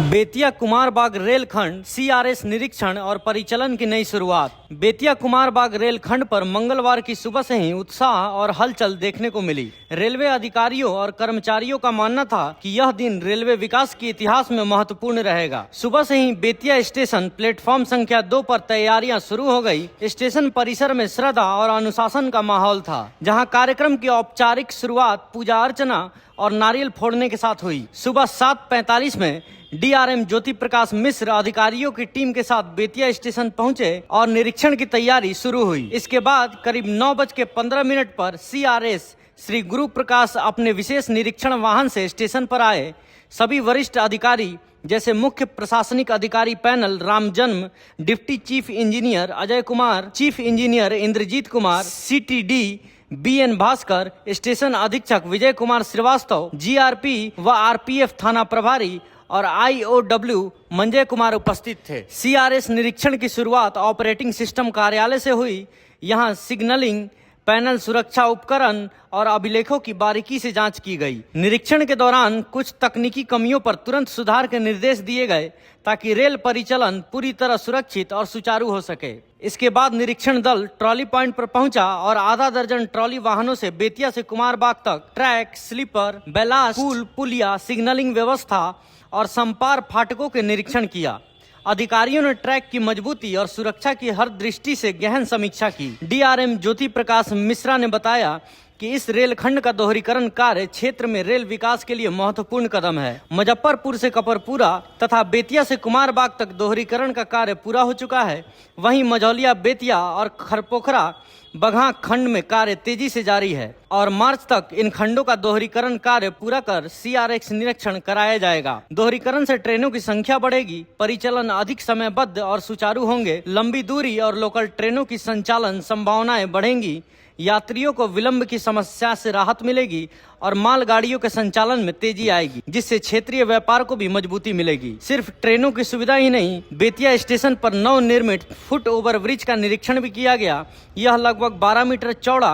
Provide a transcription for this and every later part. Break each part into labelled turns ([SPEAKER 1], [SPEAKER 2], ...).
[SPEAKER 1] बेतिया कुमारबाग रेलखंड सीआरएस निरीक्षण और परिचालन की नई शुरुआत। बेतिया कुमारबाग रेलखंड पर मंगलवार की सुबह से ही उत्साह और हलचल देखने को मिली। रेलवे अधिकारियों और कर्मचारियों का मानना था कि यह दिन रेलवे विकास के इतिहास में महत्वपूर्ण रहेगा। सुबह से ही बेतिया स्टेशन प्लेटफॉर्म संख्या 2 पर तैयारियां शुरू हो गई। स्टेशन परिसर में श्रद्धा और अनुशासन का माहौल था, जहां कार्यक्रम की औपचारिक शुरुआत पूजा अर्चना और नारियल फोड़ने के साथ हुई। सुबह 7:45 में डीआरएम ज्योति प्रकाश मिश्र अधिकारियों की टीम के साथ बेतिया स्टेशन पहुंचे और निरीक्षण की तैयारी शुरू हुई। इसके बाद करीब 9:15 पर सीआरएस श्री गुरु प्रकाश अपने विशेष निरीक्षण वाहन से स्टेशन पर आए। सभी वरिष्ठ अधिकारी जैसे मुख्य प्रशासनिक अधिकारी पैनल रामजन्म, deputy chief engineer Ajay Kumar, chief engineer Indrajeet Kumar, CTD BN Bhaskar, station अधीक्षक विजय कुमार श्रीवास्तव, जीआरपी व आरपीएफ थाना प्रभारी और आईओडब्ल्यू मंजय कुमार उपस्थित थे। सीआरएस निरीक्षण की शुरुआत ऑपरेटिंग सिस्टम कार्यालय से हुई। यहां सिग्नलिंग, पैनल सुरक्षा उपकरण और अभिलेखों की बारीकी से जांच की गई। निरीक्षण के दौरान कुछ तकनीकी कमियों पर तुरंत सुधार के निर्देश दिए गए ताकि रेल परिचालन पूरी तरह सुरक्षित और सुचारू हो सके। इसके बाद निरीक्षण दल ट्रॉली पॉइंट पर पहुंचा और आधा दर्जन ट्रॉली वाहनों से बेतिया से कुमारबाग तक ट्रैक, स्लीपर, बैलास्ट, पुल, पुलिया, सिग्नलिंग व्यवस्था और संपार फाटकों के निरीक्षण किया। अधिकारियों ने ट्रैक की मजबूती और सुरक्षा की हर दृष्टि से गहन समीक्षा की। डीआरएम ज्योति प्रकाश मिश्रा ने बताया कि इस रेलखंड का दोहरीकरण कार्य क्षेत्र में रेल विकास के लिए महत्वपूर्ण कदम है। मुजफ्फरपुर से कपरपुरा तथा बेतिया से कुमारबाग तक दोहरीकरण का कार्य पूरा हो चुका है। वहीं मझौलिया, बेतिया और खरपोखरा बगहा खंड में कार्य तेजी से जारी है और मार्च तक इन खंडों का दोहरीकरण कार्य पूरा कर सीआरएस निरीक्षण कराया जाएगा। दोहरीकरण से ट्रेनों की संख्या बढ़ेगी, परिचालन अधिक समयबद्ध और सुचारू होंगे, लंबी दूरी और लोकल ट्रेनों की संचालन संभावनाएं बढ़ेंगी, यात्रियों को विलंब की समस्या से राहत मिलेगी और मालगाड़ियों के संचालन में तेजी आएगी, जिससे क्षेत्रीय व्यापार को भी मजबूती मिलेगी। सिर्फ ट्रेनों की सुविधा ही नहीं, बेतिया स्टेशन पर नवनिर्मित फुट ओवर ब्रिज का निरीक्षण भी किया गया। यह लगभग 12 मीटर चौड़ा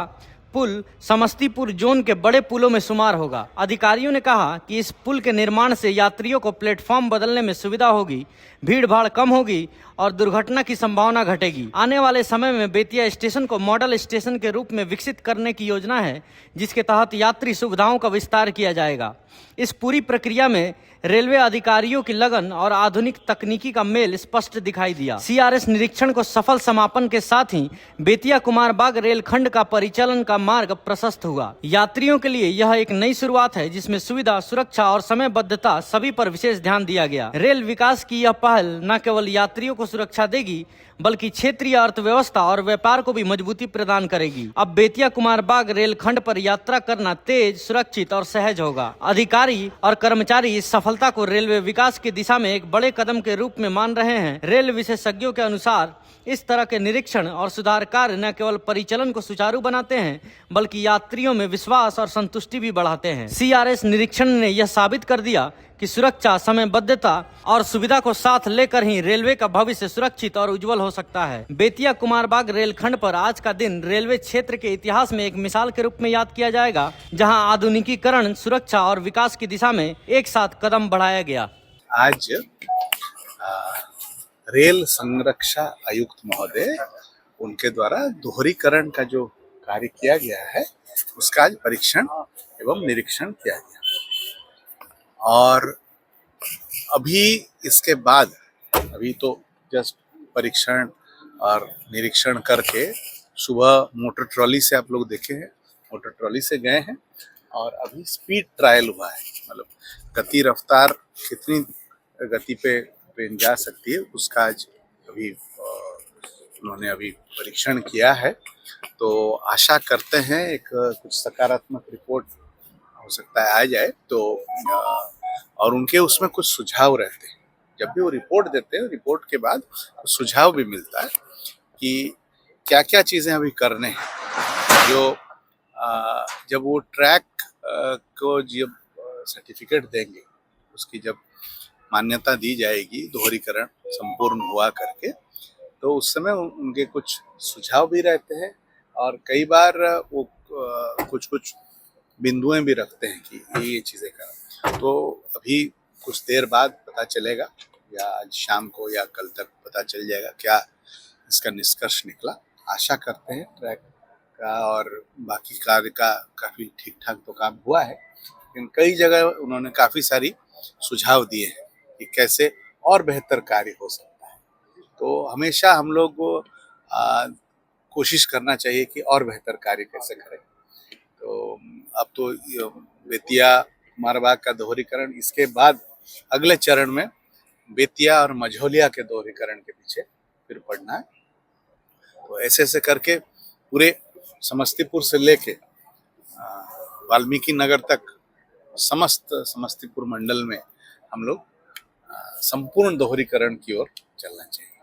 [SPEAKER 1] पुल समस्तीपुर जोन के बड़े पुलों में शुमार होगा। अधिकारियों ने कहा कि इस पुल के निर्माण से यात्रियों को प्लेटफॉर्म बदलने में सुविधा होगी, भीड़ भाड़ कम होगी और दुर्घटना की संभावना घटेगी। आने वाले समय में बेतिया स्टेशन को मॉडल स्टेशन के रूप में विकसित करने की योजना है, जिसके तहत यात्री सुविधाओं का विस्तार किया जाएगा। इस पूरी प्रक्रिया में रेलवे अधिकारियों की लगन और आधुनिक तकनीकी का मेल स्पष्ट दिखाई दिया। सीआरएस निरीक्षण को सफल समापन के साथ ही बेतिया कुमारबाग रेलखंड का परिचालन का मार्ग प्रशस्त हुआ। यात्रियों के लिए यह एक नई शुरुआत है, जिसमें सुविधा, सुरक्षा और समयबद्धता सभी पर विशेष ध्यान दिया गया। रेल विकास की यह पहल न केवल यात्रियों को सुरक्षा देगी, बल्कि क्षेत्रीय अर्थव्यवस्था और व्यापार को भी मजबूती प्रदान करेगी। अब बेतिया कुमारबाग रेलखंड पर यात्रा करना तेज, सुरक्षित और सहज होगा। अधिकारी और कर्मचारी इस सफलता को रेलवे विकास की दिशा में एक बड़े कदम के रूप में मान रहे हैं। रेल विशेषज्ञों के अनुसार इस तरह के निरीक्षण और सुधार कार्य न केवल परिचालन को सुचारू बनाते हैं, बल्कि यात्रियों में विश्वास और संतुष्टि भी बढ़ाते हैं। सीआरएस निरीक्षण ने यह साबित कर दिया कि सुरक्षा, समयबद्धता और सुविधा को साथ लेकर ही रेलवे का भविष्य सुरक्षित और उज्जवल हो सकता है। बेतिया कुमारबाग रेलखंड पर आज का दिन रेलवे क्षेत्र के इतिहास में एक मिसाल के रूप में याद किया जाएगा, जहां आधुनिकीकरण, सुरक्षा और विकास की दिशा में एक साथ कदम बढ़ाया गया।
[SPEAKER 2] आज रेल संरक्षा आयुक्त महोदय उनके द्वारा दोहरीकरण का जो कार्य किया गया है, उसका आज परीक्षण एवं निरीक्षण किया गया। और अभी इसके बाद, अभी तो जस्ट परीक्षण और निरीक्षण करके सुबह मोटर ट्रॉली से आप लोग देखे हैं, मोटर ट्रॉली से गए हैं और अभी स्पीड ट्रायल हुआ है। मतलब गति, रफ्तार कितनी गति पे ट्रेन जा सकती है, उसका आज अभी उन्होंने अभी परीक्षण किया है। तो आशा करते हैं एक कुछ सकारात्मक रिपोर्ट हो सकता है आ जाए। तो और उनके उसमें कुछ सुझाव रहते हैं, जब भी वो रिपोर्ट देते हैं, रिपोर्ट के बाद सुझाव भी मिलता है कि क्या क्या चीज़ें अभी करने हैं। जो जब वो ट्रैक को जब सर्टिफिकेट देंगे, उसकी जब मान्यता दी जाएगी दोहरीकरण संपूर्ण हुआ करके, तो उस समय उनके कुछ सुझाव भी रहते हैं और कई बार वो कुछ कुछ बिंदुएं भी रखते हैं कि ये चीज़ें करना। तो अभी कुछ देर बाद पता चलेगा, या आज शाम को या कल तक पता चल जाएगा क्या इसका निष्कर्ष निकला। आशा करते हैं ट्रैक का और बाकी कार्य का काफी ठीक ठाक तो काम हुआ है, लेकिन कई जगह उन्होंने काफी सारी सुझाव दिए हैं कि कैसे और बेहतर कार्य हो सकता है। तो हमेशा हम लोग को कोशिश करना चाहिए कि और बेहतर कार्य कैसे करें। तो अब तो बेतिया कुमारबाग का दोहरीकरण, इसके बाद अगले चरण में बेतिया और मझौलिया के दोहरीकरण के पीछे फिर पड़ना है। तो ऐसे ऐसे करके पूरे समस्तीपुर से लेके वाल्मीकि नगर तक समस्त समस्तीपुर मंडल में हम लोग संपूर्ण दोहरीकरण की ओर चलना चाहिए।